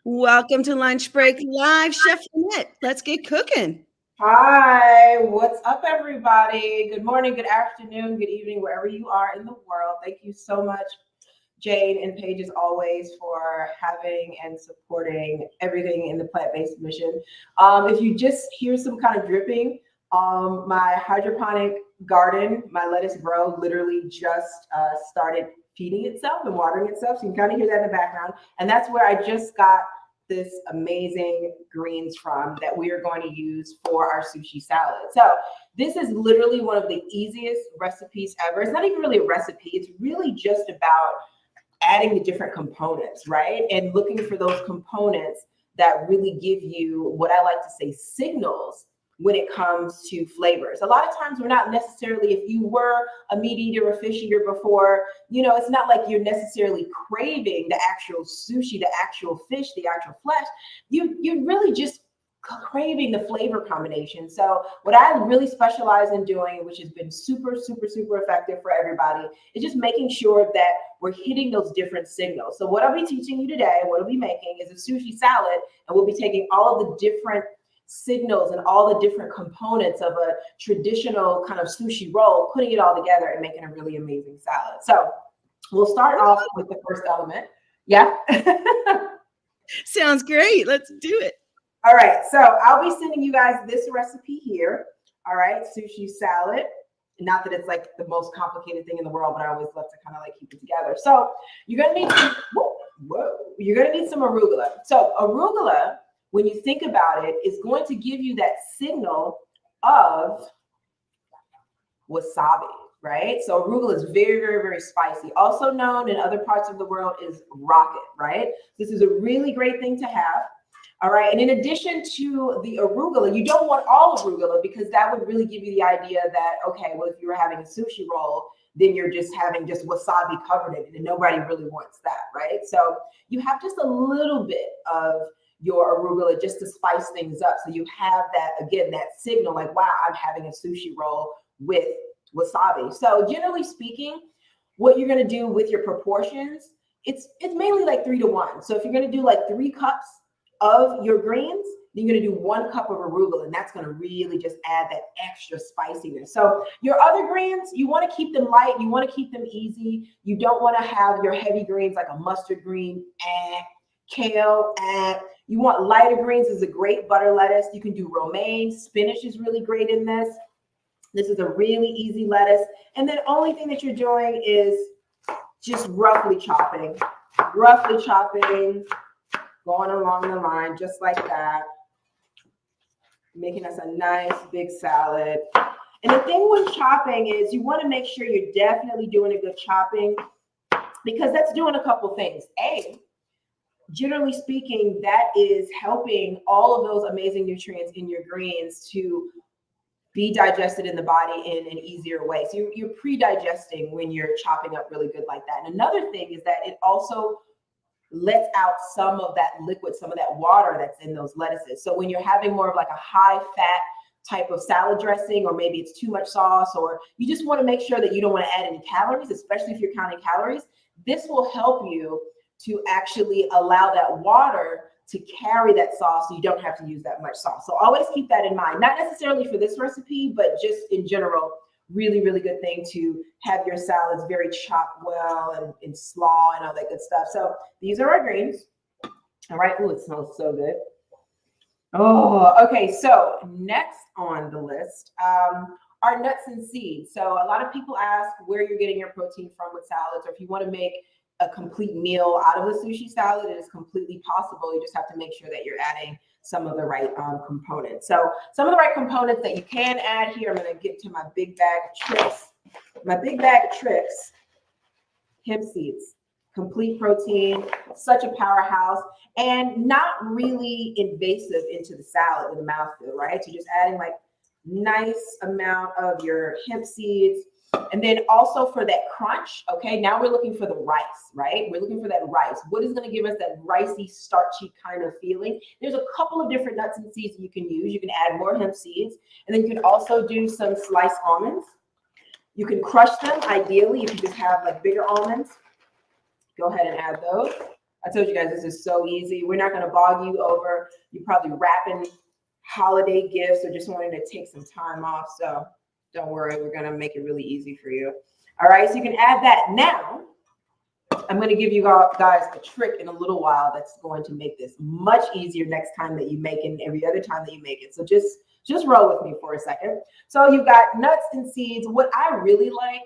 Welcome to Lunch Break Live, Chef Lynnette. Let's get cooking. Hi, what's up, everybody? Good morning, good afternoon, good evening, wherever you are in the world. Thank you so much, Jade and Paige, as always, for having and supporting everything in the plant-based mission. If you just hear some kind of dripping, my hydroponic garden, my lettuce grow, literally just started feeding itself and watering itself. So you can kind of hear that in the background. And that's where I just got this amazing greens from that we are going to use for our sushi salad. So this is literally one of the easiest recipes ever. It's not even really a recipe. It's really just about adding the different components, right? And looking for those components that really give you what I like to say signals when it comes to flavors. A lot of times we're not necessarily, if you were a meat eater or fish eater before, it's not like you're necessarily craving the actual sushi, the actual fish, the actual flesh. You're really just craving the flavor combination. So what I really specialize in doing, which has been super, super, super effective for everybody, is just making sure that we're hitting those different signals. So what I'll be teaching you today, what I'll be making is a sushi salad, and we'll be taking all of the different signals and all the different components of a traditional kind of sushi roll, putting it all together and making a really amazing salad. So we'll start off with the first element. Yeah. Sounds great. Let's do it. All right. So I'll be sending you guys this recipe here. All right. Sushi salad. Not that it's like the most complicated thing in the world, but I always love to kind of like keep it together. So you're going to need some, you're going to need some arugula. So arugula, when you think about it, is going to give you that signal of wasabi, right? So arugula is very, very, very spicy. Also known in other parts of the world is rocket, right? This is a really great thing to have. All right. And in addition to the arugula, you don't want all arugula because that would really give you the idea that, okay, well, if you were having a sushi roll, then you're just having just wasabi covered in it, and nobody really wants that, right? So you have just a little bit of your arugula just to spice things up. So you have that, again, that signal like, wow, I'm having a sushi roll with wasabi. So generally speaking, what you're going to do with your proportions, it's mainly like 3-to-1. So if you're going to do like 3 cups of your greens, then you're going to do 1 cup of arugula, and that's going to really just add that extra spiciness. So your other greens, you want to keep them light. You want to keep them easy. You don't want to have your heavy greens like a mustard green, kale, you want lighter greens. This is a great butter lettuce. You can do romaine. Spinach is really great in this. This is a really easy lettuce. And then only thing that you're doing is just roughly chopping, going along the line, just like that, making us a nice big salad. And the thing with chopping is you want to make sure you're definitely doing a good chopping, because that's doing a couple things. Generally speaking, that is helping all of those amazing nutrients in your greens to be digested in the body in an easier way. So you're pre-digesting when you're chopping up really good like that. And another thing is that it also lets out some of that liquid, some of that water that's in those lettuces. So when you're having more of like a high fat type of salad dressing, or maybe it's too much sauce, or you just want to make sure that you don't want to add any calories, especially if you're counting calories, this will help you to actually allow that water to carry that sauce so you don't have to use that much sauce. So always keep that in mind, not necessarily for this recipe, but just in general, really, really good thing to have your salads very chopped well and slaw and all that good stuff. So these are our greens. All right. Oh, it smells so good. Oh, okay. So next on the list are nuts and seeds. So a lot of people ask where you're getting your protein from with salads, or if you want to make a complete meal out of the sushi salad, it is completely possible. You just have to make sure that you're adding some of the right components. So some of the right components that you can add here, I'm going to get to my big bag of tricks. My big bag of tricks, hemp seeds, complete protein, such a powerhouse, and not really invasive into the salad, in the mouthfeel, right? So just adding like nice amount of your hemp seeds. And then also for that crunch, okay, now we're looking for the rice, right? We're looking for that rice. What is going to give us that ricey, starchy kind of feeling? There's a couple of different nuts and seeds that you can use. You can add more hemp seeds, and then you can also do some sliced almonds. You can crush them. Ideally, if you just have like bigger almonds, go ahead and add those. I told you guys this is so easy. We're not going to bog you over. You're probably wrapping holiday gifts or just wanting to take some time off. So don't worry, we're going to make it really easy for you. All right, so you can add that now. I'm going to give you guys a trick in a little while that's going to make this much easier next time that you make it and every other time that you make it. So just roll with me for a second. So you've got nuts and seeds. What I really like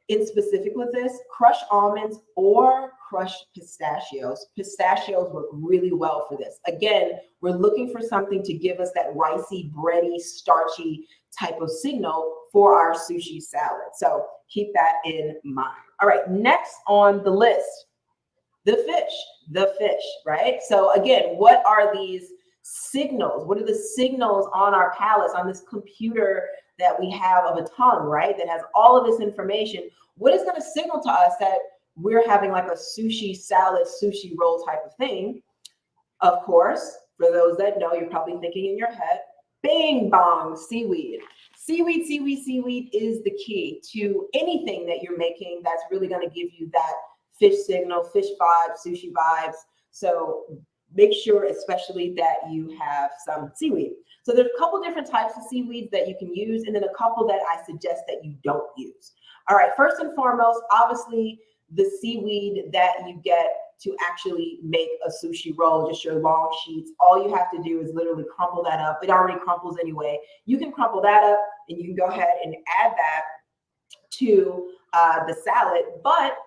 in specific with this, crushed almonds or crushed pistachios. Pistachios work really well for this. Again, we're looking for something to give us that ricey, bready, starchy type of signal for our sushi salad. So keep that in mind. All right, next on the list, the fish, right? So again, what are these signals? What are the signals on our palates, on this computer that we have of a tongue, right? That has all of this information. What is going to signal to us that we're having like a sushi salad, sushi roll type of thing? Of course, for those that know, you're probably thinking in your head, bing bong, seaweed. Seaweed is the key to anything that you're making that's really going to give you that fish signal, fish vibes, sushi vibes. So make sure especially that you have some seaweed. So there's a couple different types of seaweeds that you can use, and then a couple that I suggest that you don't use. All right, first and foremost, obviously the seaweed that you get to actually make a sushi roll, just your long sheets. All you have to do is literally crumple that up. It already crumples anyway. You can crumple that up and you can go ahead and add that to the salad. But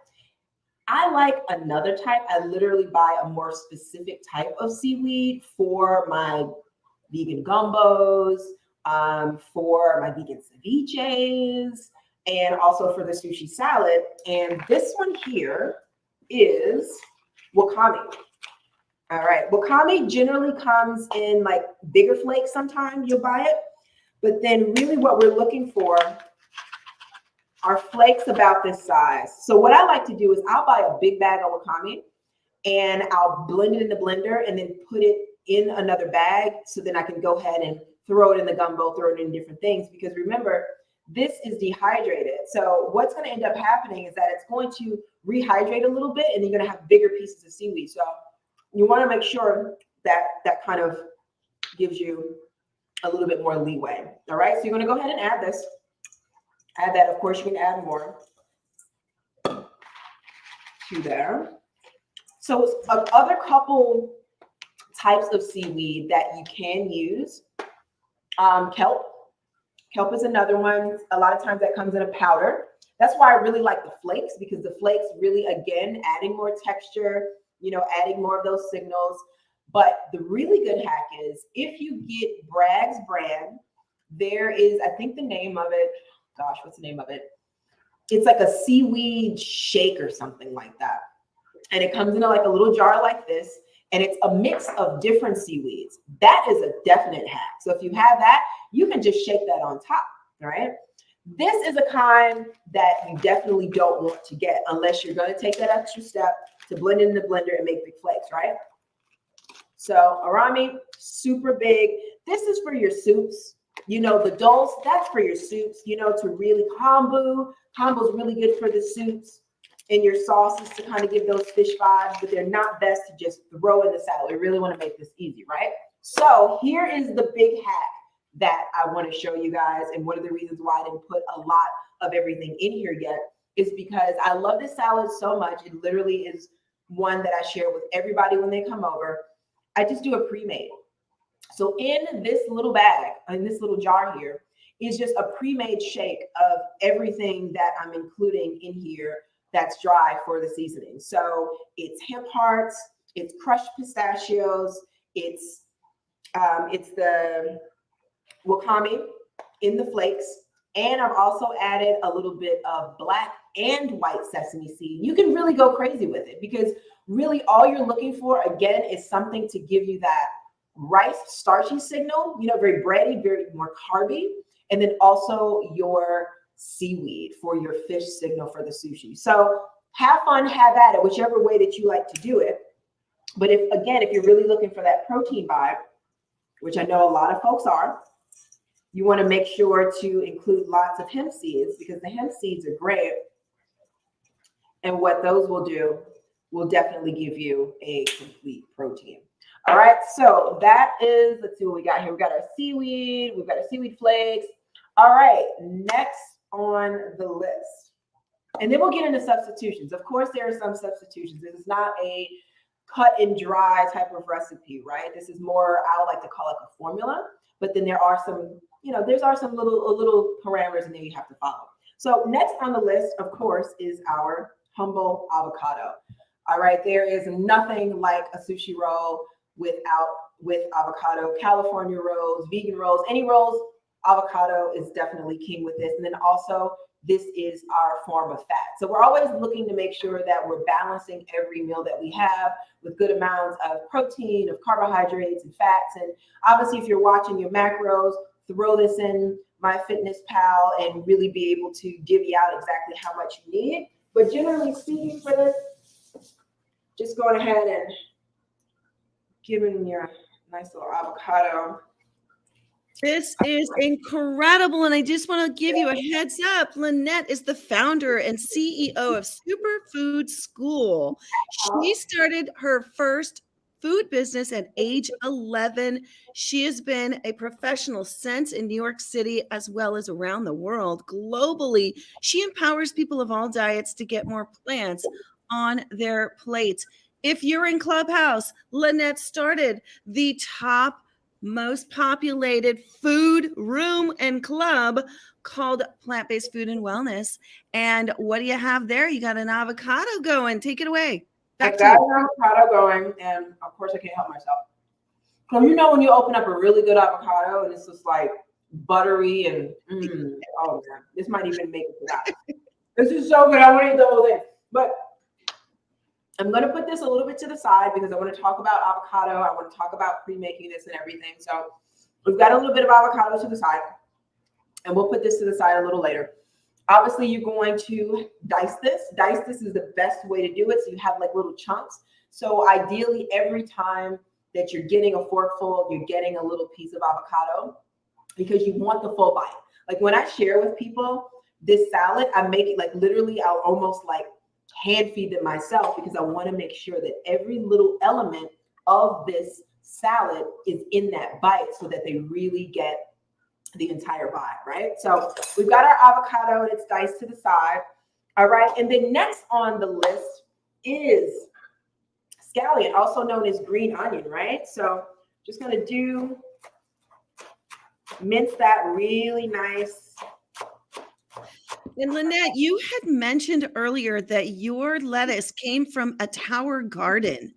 I like another type. I literally buy a more specific type of seaweed for my vegan gumbos, for my vegan ceviches, and also for the sushi salad. And this one here is Wakami. All right, Wakami generally comes in like bigger flakes. Sometimes you'll buy it, but then really what we're looking for are flakes about this size. So what I like to do is I'll buy a big bag of Wakami and I'll blend it in the blender and then put it in another bag so then I can go ahead and throw it in the gumbo, throw it in different things, because remember, this is dehydrated. So what's going to end up happening is that it's going to rehydrate a little bit and you're going to have bigger pieces of seaweed. So you want to make sure that that kind of gives you a little bit more leeway. All right, so you're going to go ahead and add this. Add that. Of course, you can add more to there. So other couple types of seaweed that you can use. Kelp. Kelp is another one. A lot of times that comes in a powder. That's why I really like the flakes, because the flakes really, again, adding more texture, you know, adding more of those signals. But the really good hack is if you get Bragg's brand, there is, I think the name of it, gosh, what's the name of it? It's like a seaweed shake or something like that. And it comes in like a little jar like this, and it's a mix of different seaweeds. That is a definite hack. So if you have that, you can just shake that on top, all right? This is a kind that you definitely don't want to get unless you're going to take that extra step to blend it in the blender and make big flakes, right? So arami, super big. This is for your soups. You know, the dulse, that's for your soups, you know, to really kombu. Kombu is really good for the soups and your sauces to kind of give those fish vibes, but they're not best to just throw in the salad. We really want to make this easy, right? So here is the big hack that I want to show you guys. And one of the reasons why I didn't put a lot of everything in here yet is because I love this salad so much. It literally is one that I share with everybody when they come over. I just do a pre-made. So in this little bag, in this little jar here, is just a pre-made shake of everything that I'm including in here that's dry for the seasoning. So it's hemp hearts, it's crushed pistachios, it's the wakami in the flakes, and I've also added a little bit of black and white sesame seed. You can really go crazy with it because really all you're looking for, again, is something to give you that rice starchy signal, you know, very bready, very more carby, and then also your seaweed for your fish signal for the sushi. So have fun, have at it, whichever way that you like to do it. But if you're really looking for that protein vibe, which I know a lot of folks are, you want to make sure to include lots of hemp seeds because the hemp seeds are great. And what those will do will definitely give you a complete protein. All right, so that is, let's see what we got here. We got our seaweed, we've got our seaweed flakes. All right, next on the list. And then we'll get into substitutions. Of course, there are some substitutions. This is not a cut and dry type of recipe, right? This is more, I would like to call it a formula, but then there are some, some little parameters in there you have to follow. So next on the list, of course, is our humble avocado. All right, there is nothing like a sushi roll with avocado. California rolls, vegan rolls, any rolls, avocado is definitely king with this. And then also, this is our form of fat. So we're always looking to make sure that we're balancing every meal that we have with good amounts of protein, of carbohydrates and fats. And obviously, if you're watching your macros, throw this in MyFitnessPal and really be able to divvy out exactly how much you need. But generally speaking for this, just going ahead and giving your nice little avocado. This is incredible. And I just want to give you a heads up. Lynnette is the founder and CEO of Superfood School. She started her first food business at age 11. She has been a professional since in New York City, as well as around the world. Globally, she empowers people of all diets to get more plants on their plates. If you're in Clubhouse, Lynnette started the top most populated food room and club called Plant-Based Food and Wellness. And what do you have there? You got an avocado going. Take it away. I got an avocado going, and of course I can't help myself. So when you open up a really good avocado and it's just like buttery and oh man, this might even make it without. This is so good. I want to eat the whole thing. But I'm going to put this a little bit to the side because I want to talk about avocado. I want to talk about pre-making this and everything. So we've got a little bit of avocado to the side, and we'll put this to the side a little later. Obviously, you're going to dice this. Dice this is the best way to do it. So you have like little chunks. So ideally, every time that you're getting a forkful, you're getting a little piece of avocado because you want the full bite. Like when I share with people this salad, I make it like literally, I'll almost like hand feed them myself because I want to make sure that every little element of this salad is in that bite so that they really get the entire vibe, right? So we've got our avocado and it's diced to the side. All right. And then next on the list is scallion, also known as green onion, right? So just going to mince that really nice. And Lynnette, you had mentioned earlier that your lettuce came from a tower garden.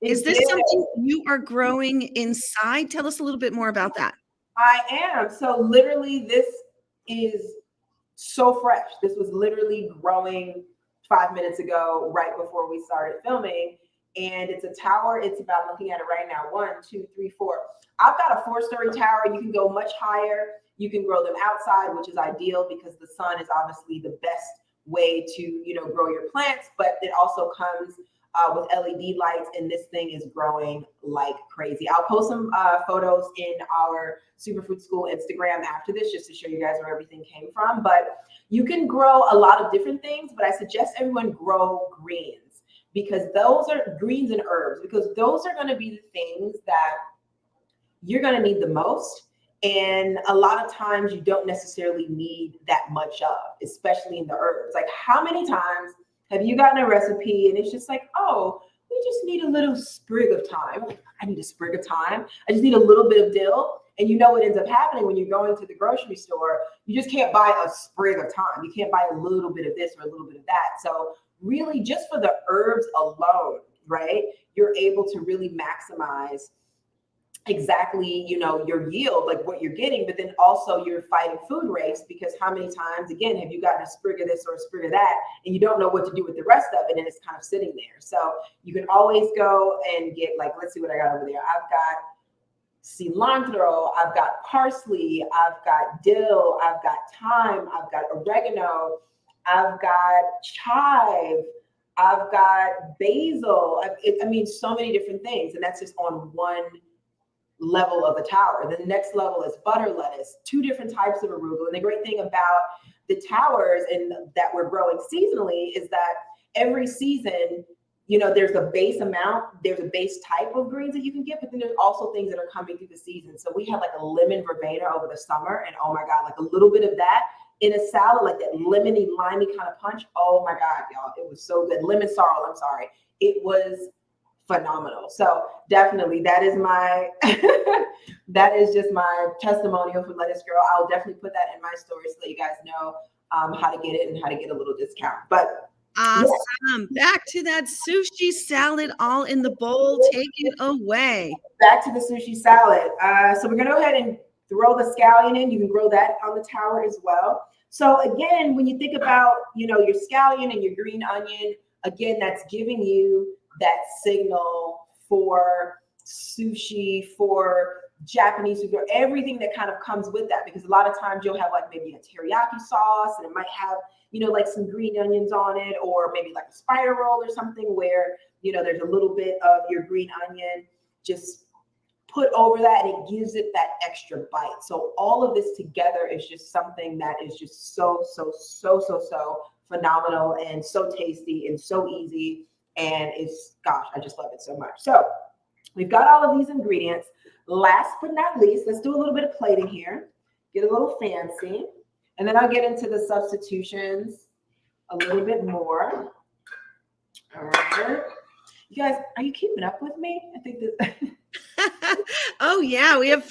Is this something you are growing inside? Tell us a little bit more about that. I am. So literally this is so fresh. This was literally growing 5 minutes ago, right before we started filming. And it's a tower. It's about, looking at it right now, 1, 2, 3, 4. I've got a 4-story tower. You can go much higher. You can grow them outside, which is ideal because the sun is obviously the best way to, grow your plants. But it also comes with LED lights, and this thing is growing like crazy. I'll post some photos in our Superfood School Instagram after this, just to show you guys where everything came from. But you can grow a lot of different things, but I suggest everyone grow greens, because those are greens and herbs, because those are going to be the things that you're going to need the most. And a lot of times you don't necessarily need that much of, especially in the herbs. Like, how many times have you gotten a recipe and it's just like, oh, we just need a little sprig of thyme. I need a sprig of thyme. I just need a little bit of dill. And you know what ends up happening when you're going to the grocery store? You just can't buy a sprig of thyme. You can't buy a little bit of this or a little bit of that. So really, just for the herbs alone, right, you're able to really maximize exactly, your yield, like what you're getting, but then also you're fighting food waste, because how many times, again, have you gotten a sprig of this or a sprig of that and you don't know what to do with the rest of it, and it's kind of sitting there. So you can always go and get, like, let's see what I got over there. I've got cilantro, I've got parsley, I've got dill, I've got thyme, I've got oregano, I've got chive, I've got basil. I mean, so many different things, and that's just on one level of the tower. The next level is butter lettuce, 2 different types of arugula. And the great thing about the towers and that we're growing seasonally is that every season, there's a base amount, there's a base type of greens that you can get, but then there's also things that are coming through the season. So we had like a lemon verbena over the summer, and oh my God, like a little bit of that in a salad, like that lemony, limey kind of punch. Oh my God, y'all, it was so good. Lemon sorrel, I'm sorry. It was phenomenal. So definitely that is my, that is just my testimonial for Lettuce Girl. I'll definitely put that in my story so that you guys know how to get it and how to get a little discount. But awesome. Back to that sushi salad, all in the bowl. Take it away. Back to the sushi salad. So we're going to go ahead and throw the scallion in. You can grow that on the tower as well. So again, when you think about, your scallion and your green onion, again, that's giving you that signal for sushi, for Japanese food, or everything that kind of comes with that. Because a lot of times you'll have like maybe a teriyaki sauce, and it might have, like some green onions on it, or maybe like a spider roll or something where, there's a little bit of your green onion just put over that, and it gives it that extra bite. So all of this together is just something that is just so phenomenal and so tasty and so easy. And it's, gosh, I just love it so much. So we've got all of these ingredients. Last but not least, let's do a little bit of plating here, get a little fancy, and then I'll get into the substitutions a little bit more. All right. You guys, are you keeping up with me? I think that... Oh yeah, we have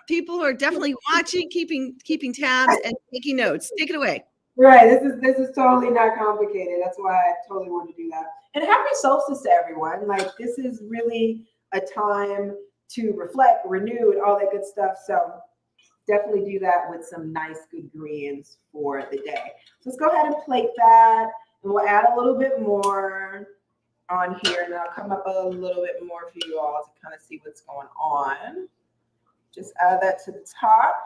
people who are definitely watching, keeping tabs and taking notes. Take it away. Right. This is totally not complicated. That's why I totally want to do that. And happy solstice to everyone. Like, this is really a time to reflect, renew, and all that good stuff. So definitely do that with some nice good greens for the day. So let's go ahead and plate that, and we'll add a little bit more on here, and then I'll come up a little bit more for you all to kind of see what's going on. Just add that to the top.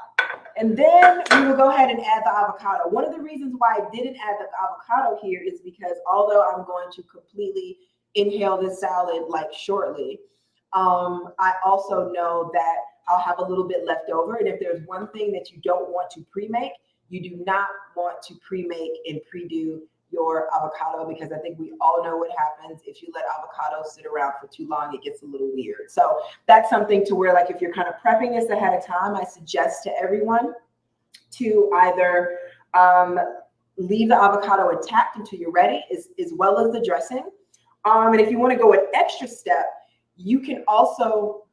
And then we will go ahead and add the avocado. One of the reasons why I didn't add the avocado here is because although I'm going to completely inhale this salad like shortly, I also know that I'll have a little bit left over. And if there's one thing that you don't want to pre-make, you do not want to pre-make and pre-do your avocado, because I think we all know what happens if you let avocado sit around for too long. It gets a little weird. So that's something to where, like, if you're kind of prepping this ahead of time, I suggest to everyone to either leave the avocado intact until you're ready, as well as the dressing. And if you want to go an extra step, you can also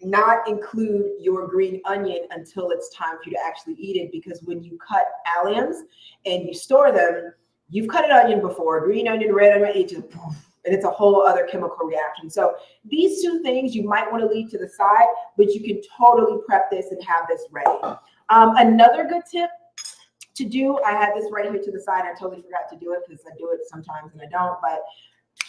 not include your green onion until it's time for you to actually eat it, because when you cut alliums and you store them, you've cut an onion before, green onion, red onion, it just poof, and it's a whole other chemical reaction. So these two things you might want to leave to the side, but you can totally prep this and have this ready. Another good tip to do, I had this right here to the side. I totally forgot to do it because I do it sometimes and I don't, but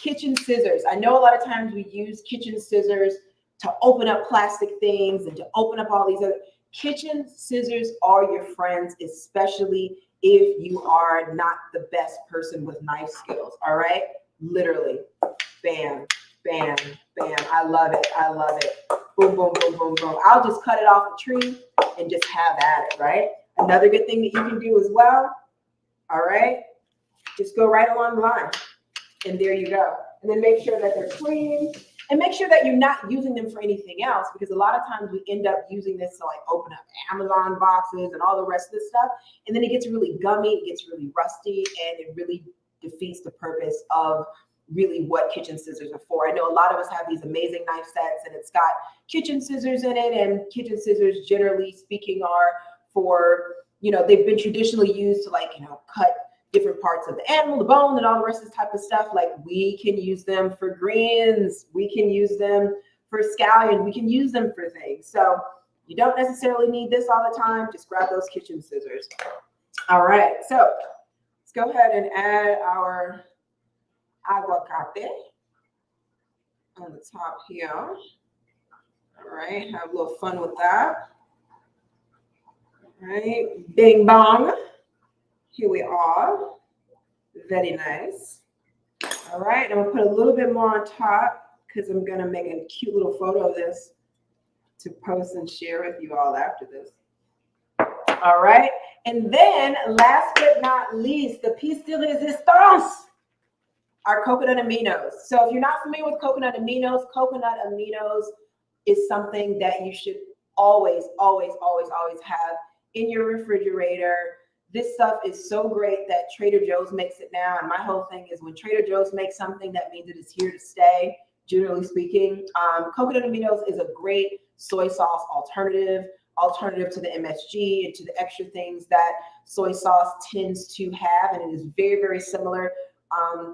kitchen scissors. I know a lot of times we use kitchen scissors to open up plastic things and to open up all these other. Kitchen scissors are your friends, especially if you are not the best person with knife skills. All right, literally, bam, bam, bam. I love it. I love it. Boom, boom, boom, boom, boom. I'll just cut it off the tree and just have at it. Right. Another good thing that you can do as well. All right, just go right along the line, and there you go. And then make sure that they're clean. And make sure that you're not using them for anything else, because a lot of times we end up using this to like open up Amazon boxes and all the rest of this stuff. And then it gets really gummy, it gets really rusty, and it really defeats the purpose of really what kitchen scissors are for. I know a lot of us have these amazing knife sets and it's got kitchen scissors in it, and kitchen scissors, generally speaking, are for, they've been traditionally used to cut different parts of the animal, the bone, and all the rest of this type of stuff. Like, we can use them for greens, we can use them for scallion, we can use them for things. So you don't necessarily need this all the time. Just grab those kitchen scissors. All right, so let's go ahead and add our aguacate on the top here. All right, have a little fun with that. All right, bing bong. Here we are. Very nice. All right, I'm gonna put a little bit more on top because I'm gonna make a cute little photo of this to post and share with you all after this. All right, and then last but not least, the piece de resistance. our coconut aminos. So if you're not familiar with coconut aminos is something that you should always have in your refrigerator. This stuff is so great that Trader Joe's makes it now. And my whole thing is when Trader Joe's makes something, that means it is here to stay, generally speaking. Coconut aminos is a great soy sauce alternative to the MSG and to the extra things that soy sauce tends to have. And it is very, very similar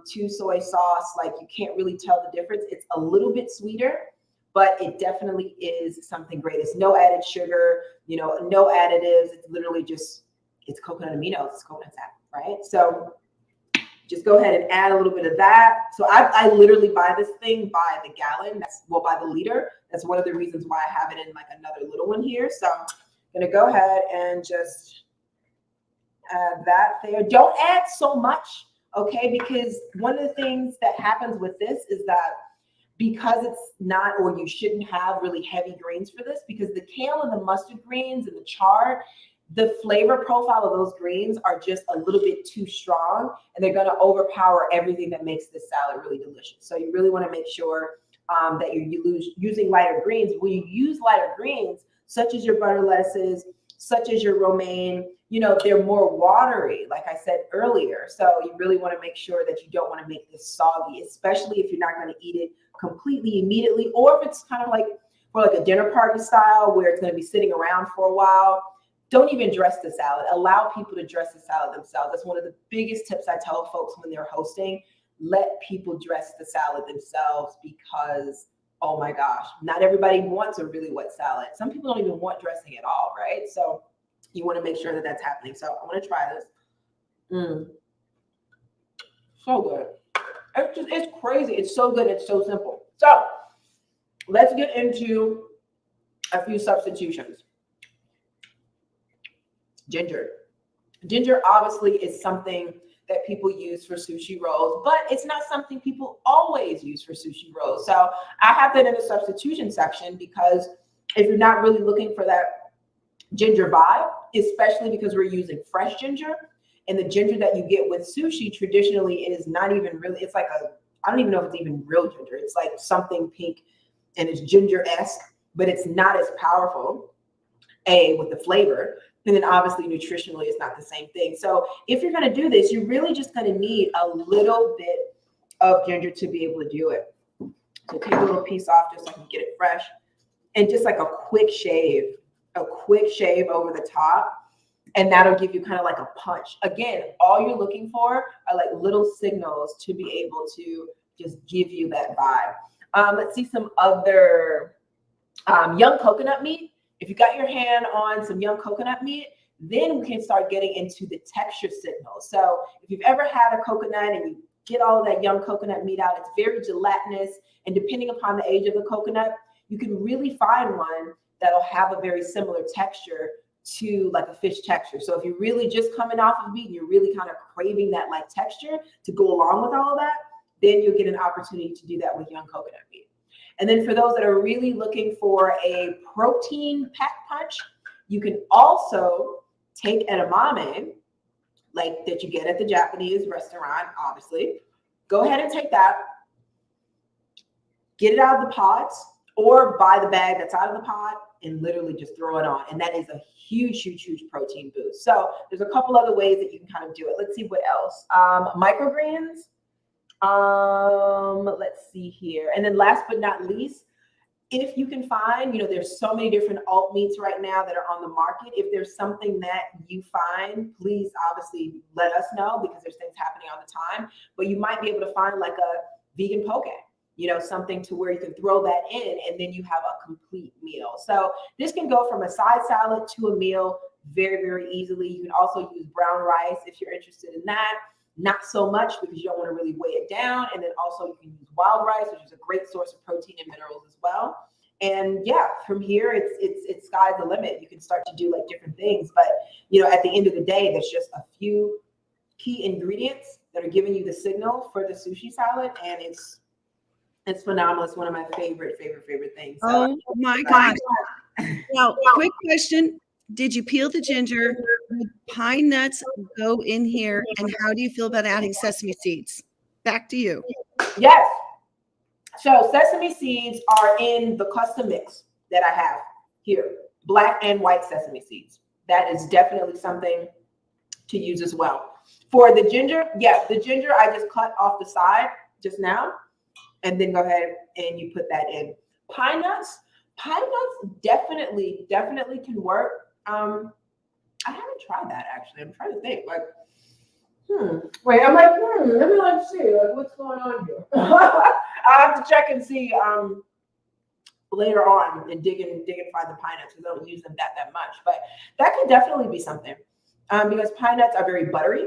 to soy sauce. Like, you can't really tell the difference. It's a little bit sweeter, but it definitely is something great. It's no added sugar, no additives. It's literally it's coconut aminos, it's coconut sap, right? So just go ahead and add a little bit of that. So I literally buy this thing by the gallon, by the liter. That's one of the reasons why I have it in like another little one here. So I'm gonna go ahead and just add that there. Don't add so much, okay? Because one of the things that happens with this is that because it's not, or you shouldn't have really heavy greens for this, because the kale and the mustard greens and the chard, the flavor profile of those greens are just a little bit too strong, and they're going to overpower everything that makes this salad really delicious. So you really want to make sure that you're using lighter greens. When you use lighter greens, such as your butter lettuces, such as your romaine, they're more watery, like I said earlier. So you really want to make sure that you don't want to make this soggy, especially if you're not going to eat it completely immediately, or if it's kind of like for like a dinner party style where it's going to be sitting around for a while. Don't even dress the salad. Allow people to dress the salad themselves. That's one of the biggest tips I tell folks when they're hosting. Let people dress the salad themselves, because, oh my gosh, not everybody wants a really wet salad. Some people don't even want dressing at all, right? So you want to make sure that that's happening. So I want to try this. So good. It's crazy. It's so good. It's so simple. So let's get into a few substitutions. Ginger. Ginger obviously is something that people use for sushi rolls, but it's not something people always use for sushi rolls. So I have that in the substitution section, because if you're not really looking for that ginger vibe, especially because we're using fresh ginger, and the ginger that you get with sushi traditionally is not even really, it's like I don't even know if it's even real ginger. It's like something pink and it's ginger-esque, but it's not as powerful, with the flavor. And then obviously nutritionally it's not the same thing. So if you're going to do this, you're really just going to need a little bit of ginger to be able to do it. So take a little piece off just so I can get it fresh, and just like a quick shave over the top. And that'll give you kind of like a punch. Again, all you're looking for are like little signals to be able to just give you that vibe. Let's see some other young coconut meat. If you got your hand on some young coconut meat, then we can start getting into the texture signals. So if you've ever had a coconut and you get all of that young coconut meat out, it's very gelatinous. And depending upon the age of the coconut, you can really find one that'll have a very similar texture to like a fish texture. So if you're really just coming off of meat and you're really kind of craving that like texture to go along with all of that, then you'll get an opportunity to do that with young coconut meat. And then for those that are really looking for a protein pack punch, you can also take edamame, like that you get at the Japanese restaurant, obviously. Go ahead and take that, get it out of the pods, or buy the bag that's out of the pod and literally just throw it on. And that is a huge protein boost. So there's a couple other ways that you can kind of do it. Let's see what else. Microgreens. Let's see here. And then last but not least, if you can find, there's so many different alt meats right now that are on the market. If there's something that you find, please obviously let us know, because there's things happening all the time. But you might be able to find like a vegan poke, something to where you can throw that in, and then you have a complete meal. So this can go from a side salad to a meal very, very easily. You can also use brown rice if you're interested in that. Not so much, because you don't want to really weigh it down. And then also you can use wild rice, which is a great source of protein and minerals as well. And yeah, from here, it's sky's the limit. You can start to do like different things. But, at the end of the day, there's just a few key ingredients that are giving you the signal for the sushi salad. And it's phenomenal. It's one of my favorite things. So, oh my God. Now, quick question. Did you peel the ginger? Would pine nuts go in here? And how do you feel about adding sesame seeds? Back to you. Yes. So sesame seeds are in the custom mix that I have here, black and white sesame seeds. That is definitely something to use as well. For the ginger, yeah, the ginger I just cut off the side just now, and then go ahead and you put that in. Pine nuts definitely can work. I haven't tried that actually. I'm trying to think like, wait, I'm like, let me like see like what's going on here. I have to check and see later on and dig and find the pine nuts because I don't use them that much. But that could definitely be something because pine nuts are very buttery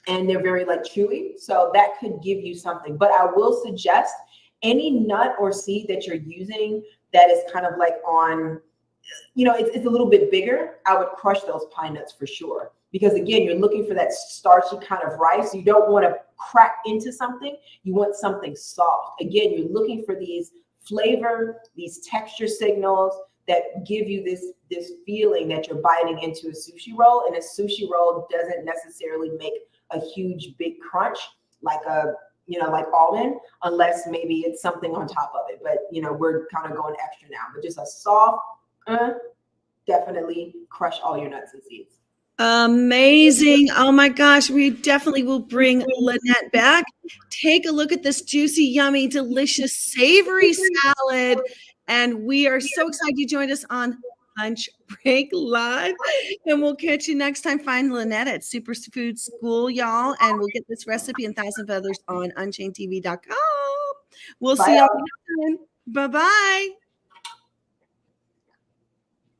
and they're very like chewy. So that could give you something. But I will suggest any nut or seed that you're using that is kind of like on, you know, it's a little bit bigger. I would crush those pine nuts for sure. Because again, you're looking for that starchy kind of rice. You don't want to crack into something. You want something soft. Again, you're looking for these flavor, these texture signals that give you this feeling that you're biting into a sushi roll. And a sushi roll doesn't necessarily make a huge big crunch like a, you know, like almond, unless maybe it's something on top of it. But you know, we're kind of going extra now. But just a soft, definitely crush all your nuts and seeds. Amazing. Oh my gosh, we definitely will bring Lynnette back. Take a look at this juicy, yummy, delicious, savory salad. And we are so excited you joined us on Lunch Break Live. And we'll catch you next time. Find Lynnette at Superfood School, y'all. And we'll get this recipe and thousands of others on UnChainedTV.com. We'll see y'all next time. Bye-bye.